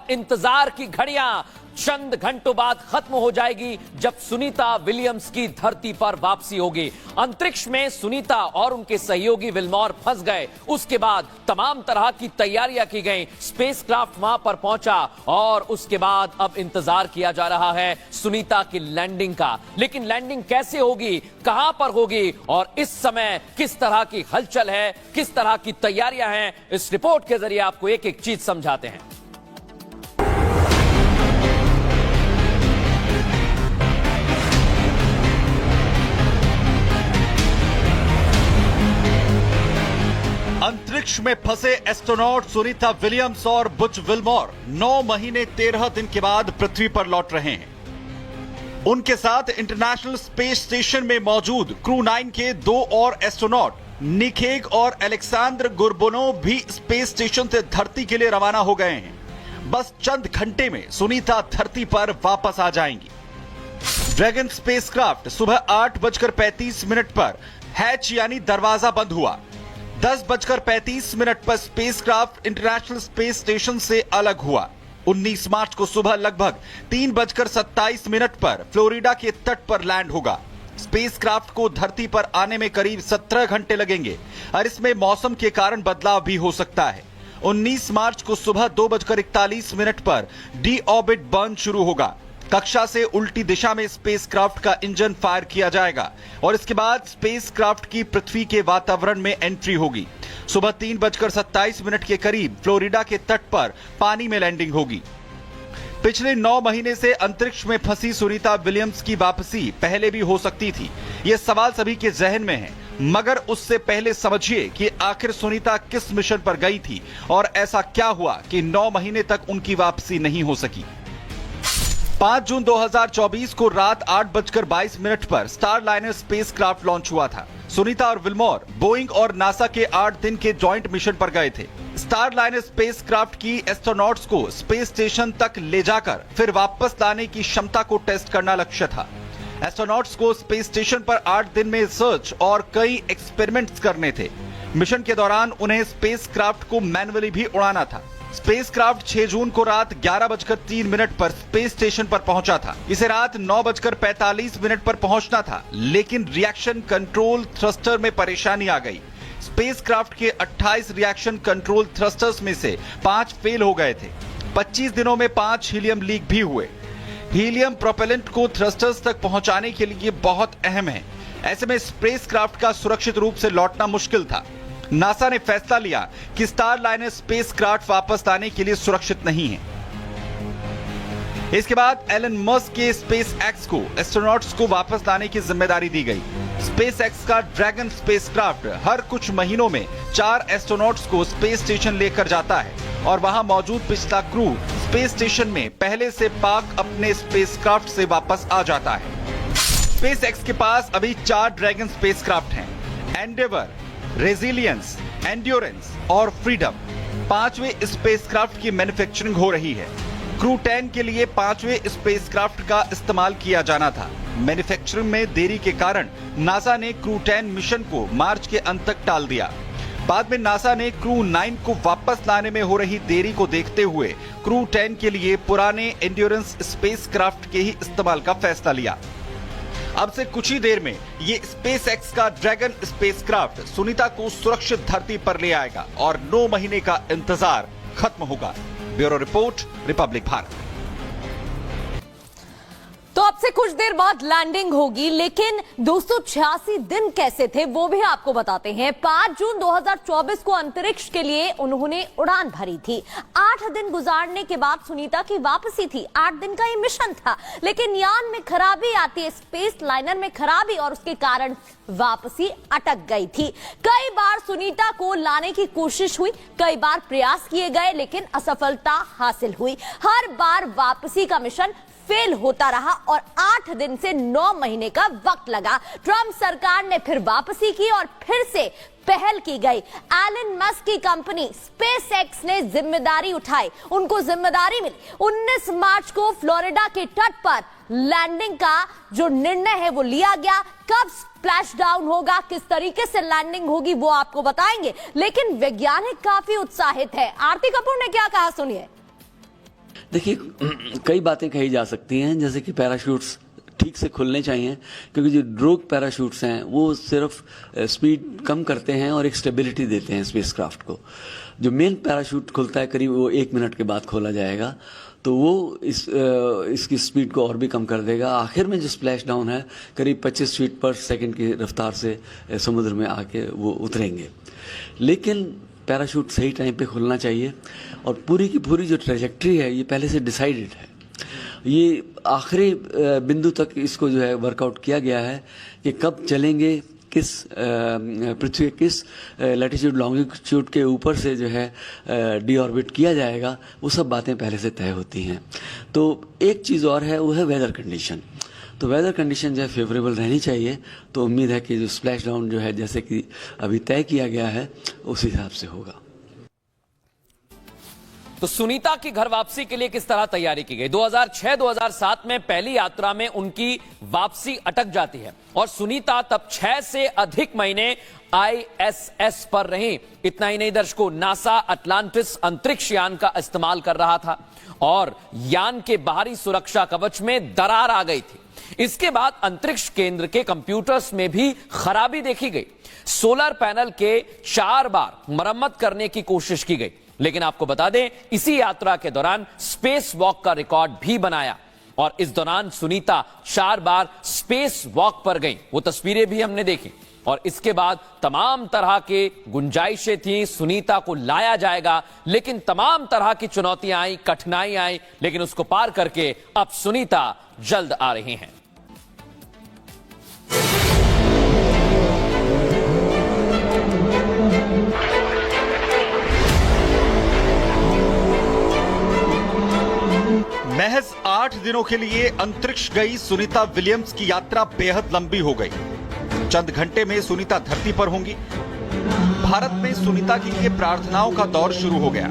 अब इंतजार की घड़ियां चंद घंटों बाद खत्म हो जाएगी जब सुनीता विलियम्स की धरती पर वापसी होगी। अंतरिक्ष में सुनीता और उनके सहयोगी विल्मोर फंस गए। उसके बाद तमाम तरह की तैयारियां की गई, स्पेसक्राफ्ट वहां पर पहुंचा और उसके बाद अब इंतजार किया जा रहा है सुनीता की लैंडिंग का। लेकिन लैंडिंग कैसे होगी, कहां पर होगी और इस समय किस तरह की हलचल है, किस तरह की तैयारियां हैं, इस रिपोर्ट के जरिए आपको एक एक चीज समझाते हैं। अंतरिक्ष में फंसे एस्ट्रोनॉट सुनीता विलियम्स और बुच विल्मोर 9 महीने 13 दिन के बाद पृथ्वी पर लौट रहे हैं। उनके साथ इंटरनेशनल स्पेस स्टेशन में मौजूद क्रू 9 के 2 और एस्ट्रोनॉट निखेग और अलेक्सांद्र गुरबुनोव भी स्पेस स्टेशन से धरती के लिए रवाना हो गए हैं। बस चंद घंटे में सुनीता धरती पर वापस आ जाएंगी। ड्रैगन स्पेसक्राफ्ट सुबह 8:35 पर हैच यानी दरवाजा बंद हुआ। 10:35 पर स्पेसक्राफ्ट इंटरनेशनल स्पेस स्टेशन से अलग हुआ। 19 मार्च को सुबह लगभग 3:27 पर फ्लोरिडा के तट पर लैंड होगा। स्पेसक्राफ्ट को धरती पर आने में करीब 17 घंटे लगेंगे और इसमें मौसम के कारण बदलाव भी हो सकता है। 19 मार्च को सुबह 2:41 पर डी ऑर्बिट बर्न शुरू होगा। कक्षा से उल्टी दिशा में स्पेसक्राफ्ट का इंजन फायर किया जाएगा और इसके बाद स्पेसक्राफ्ट की पृथ्वी के वातावरण में एंट्री होगी। सुबह 3:27 के करीब फ्लोरिडा के तट पर पानी में लैंडिंग होगी। पिछले 9 महीने से अंतरिक्ष में फंसी सुनीता विलियम्स की वापसी पहले भी हो सकती थी। यह सवाल सभी के जहन में है, मगर उससे पहले समझिए कि आखिर सुनीता किस मिशन पर गई थी और ऐसा क्या हुआ कि 9 महीने तक उनकी वापसी नहीं हो सकी। 5 जून 2024 को रात 8:22 पर स्टार लाइनर स्पेसक्राफ्ट लॉन्च हुआ था। सुनीता और विल्मोर बोइंग और नासा के 8 दिन के जॉइंट मिशन पर गए थे। स्टार लाइनर स्पेसक्राफ्ट की एस्ट्रोनॉट्स को स्पेस स्टेशन तक ले जाकर फिर वापस लाने की क्षमता को टेस्ट करना लक्ष्य था। एस्ट्रोनॉट्स को स्पेस स्टेशन पर 8 दिन में रिसर्च और कई एक्सपेरिमेंट्स करने थे। मिशन के दौरान उन्हें स्पेसक्राफ्ट को मैन्युअली भी उड़ाना था। स्पेसक्राफ्ट 6 जून को रात 11:03 पर स्पेस स्टेशन पर पहुंचा था। इसे रात 9:45 पर पहुंचना था, लेकिन रिएक्शन कंट्रोल थ्रस्टर में परेशानी आ गई। स्पेसक्राफ्ट के 28 रिएक्शन कंट्रोल थ्रस्टर्स में से 5 फेल हो गए थे। 25 दिनों में 5 हीलियम लीक भी हुए। हीलियम प्रोपेलेंट को थ्रस्टर्स तक पहुंचाने के लिए बहुत अहम है। ऐसे में स्पेसक्राफ्ट का सुरक्षित रूप से लौटना मुश्किल था। नासा ने फैसला लिया कि स्टार लाइनर स्पेसक्राफ्ट वापस लाने के लिए सुरक्षित नहीं है। इसके बाद एलन मस्क के स्पेस एक्स को एस्ट्रोनॉट्स को वापस लाने की जिम्मेदारी दी गई। स्पेस एक्स का ड्रैगन स्पेसक्राफ्ट हर कुछ महीनों में 4 एस्ट्रोनॉट्स को स्पेस स्टेशन लेकर जाता है और वहां मौजूद पिछला क्रू स्पेस स्टेशन में पहले से पाक अपने स्पेसक्राफ्ट से वापस आ जाता है। स्पेस एक्स के पास अभी 4 ड्रैगन स्पेसक्राफ्ट हैं, एंडेवर, रेजिलियंस, एंड्योरेंस और फ्रीडम। 5वें स्पेसक्राफ्ट की मैन्युफैक्चरिंग हो रही है। क्रू 10 के लिए 5वें स्पेसक्राफ्ट का इस्तेमाल किया जाना था। मैन्युफैक्चरिंग में देरी के कारण नासा ने क्रू 10 मिशन को मार्च के अंत तक टाल दिया। बाद में नासा ने क्रू 9 को वापस लाने में हो रही देरी को देखते हुए क्रू 10 के लिए पुराने एंड्योरेंस स्पेसक्राफ्ट के ही इस्तेमाल का फैसला लिया। अब से कुछ ही देर में ये स्पेस एक्स का ड्रैगन स्पेसक्राफ्ट सुनीता को सुरक्षित धरती पर ले आएगा और 9 महीने का इंतजार खत्म होगा। Bureau report, Republic Bharat. तो अब से कुछ देर बाद लैंडिंग होगी, लेकिन 286 दिन कैसे थे वो भी आपको बताते हैं। 5 जून 2024 को अंतरिक्ष के लिए उन्होंने उड़ान भरी थी। 8 दिन गुजारने के बाद सुनीता की वापसी थी। 8 दिन का ये मिशन था, लेकिन यान में खराबी आती है, स्पेस लाइनर में खराबी, और उसके कारण वापसी अटक गई थी। कई बार सुनीता को लाने की कोशिश हुई, कई बार प्रयास किए गए, लेकिन असफलता हासिल हुई। हर बार वापसी का मिशन फेल होता रहा और 8 दिन से 9 महीने का वक्त लगा। ट्रंप सरकार ने फिर वापसी की और फिर से पहल की गई। एलन मस्क की कंपनी स्पेस एक्स ने जिम्मेदारी उठाई, उनको जिम्मेदारी मिली। 19 मार्च को फ्लोरिडा के तट पर लैंडिंग का जो निर्णय है वो लिया गया। कब स्प्लैश डाउन होगा, किस तरीके से लैंडिंग होगी, वो आपको बताएंगे, लेकिन वैज्ञानिक काफी उत्साहित है। आरती कपूर ने क्या कहा, सुनिए। देखिए कई बातें कही जा सकती हैं, जैसे कि पैराशूट्स ठीक से खुलने चाहिए, क्योंकि जो ड्रोग पैराशूट्स हैं वो सिर्फ स्पीड कम करते हैं और एक स्टेबिलिटी देते हैं स्पेसक्राफ्ट को। जो मेन पैराशूट खुलता है करीब वो 1 मिनट के बाद खोला जाएगा, तो वो इसकी स्पीड को और भी कम कर देगा। आखिर में जो स्प्लैश डाउन है करीब 25 फीट पर सेकंड की रफ्तार से समुद्र में आके वो उतरेंगे। लेकिन पैराशूट सही टाइम पे खुलना चाहिए और पूरी की पूरी जो ट्रेजेक्ट्री है ये पहले से डिसाइडेड है। ये आखिरी बिंदु तक इसको जो है वर्कआउट किया गया है कि कब चलेंगे, किस पृथ्वी किस लैटिट्यूड लॉन्गिट्यूड के ऊपर से जो है डीऑर्बिट किया जाएगा, वो सब बातें पहले से तय होती हैं। तो एक चीज़ और है, वो है वेदर कंडीशन। तो वेदर कंडीशन जो है फेवरेबल रहनी चाहिए। तो उम्मीद है कि जो स्प्लैश डाउन जो है जैसे कि अभी तय किया गया है उस हिसाब से होगा। तो सुनीता की घर वापसी के लिए किस तरह तैयारी की गई? 2006-2007 में पहली यात्रा में उनकी वापसी अटक जाती है और सुनीता तब 6 से अधिक महीने ISS पर रही। इतना ही नहीं दर्शकों, नासा अटलांटिस अंतरिक्ष यान का इस्तेमाल कर रहा था और यान के बाहरी सुरक्षा कवच में दरार आ गई थी। इसके बाद अंतरिक्ष केंद्र के कंप्यूटर्स में भी खराबी देखी गई। सोलर पैनल के 4 बार मरम्मत करने की कोशिश की गई, लेकिन आपको बता दें इसी यात्रा के दौरान स्पेस वॉक का रिकॉर्ड भी बनाया और इस दौरान सुनीता 4 बार स्पेस वॉक पर गई। वो तस्वीरें भी हमने देखी और इसके बाद तमाम तरह के गुंजाइशें थी, सुनीता को लाया जाएगा, लेकिन तमाम तरह की चुनौतियां आई, कठिनाई आई, लेकिन उसको पार करके अब सुनीता जल्द आ रही हैं। महज 8 दिनों के लिए अंतरिक्ष गई सुनीता विलियम्स की यात्रा बेहद लंबी हो गई। चंद घंटे में सुनीता धरती पर होंगी। भारत में सुनीता के लिए प्रार्थनाओं का दौर शुरू हो गया।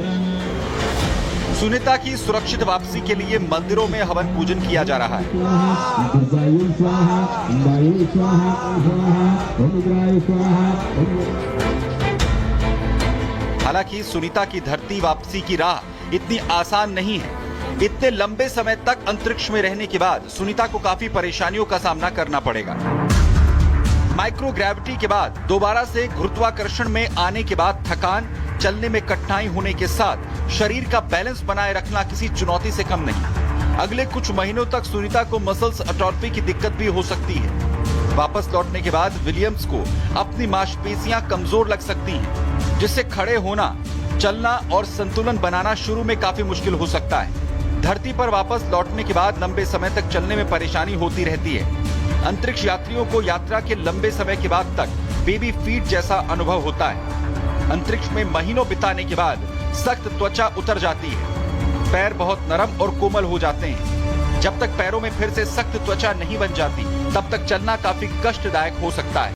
सुनीता की सुरक्षित वापसी के लिए मंदिरों में हवन पूजन किया जा रहा है। हालांकि सुनीता की धरती वापसी की राह इतनी आसान नहीं है। इतने लंबे समय तक अंतरिक्ष में रहने के बाद सुनीता को काफी परेशानियों का सामना करना पड़ेगा। माइक्रोग्रेविटी के बाद दोबारा से गुरुत्वाकर्षण में आने के बाद थकान, चलने में कठिनाई होने के साथ शरीर का बैलेंस बनाए रखना किसी चुनौती से कम नहीं। अगले कुछ महीनों तक सुनीता को मसल्स अट्रोफी की दिक्कत भी हो सकती है। वापस लौटने के बाद विलियम्स को अपनी मांसपेशियां कमजोर लग सकती हैं, जिससे खड़े होना, चलना और संतुलन बनाना शुरू में काफी मुश्किल हो सकता है। धरती पर वापस लौटने के बाद लंबे समय तक चलने में परेशानी होती रहती है। अंतरिक्ष यात्रियों को यात्रा के लंबे समय के बाद तक बेबी फीट जैसा अनुभव होता है। अंतरिक्ष में महीनों बिताने के बाद सख्त त्वचा उतर जाती है। पैर बहुत नरम और कोमल हो जाते हैं। जब तक पैरों में फिर से सख्त त्वचा नहीं बन जाती, तब तक चलना काफी कष्टदायक हो सकता है।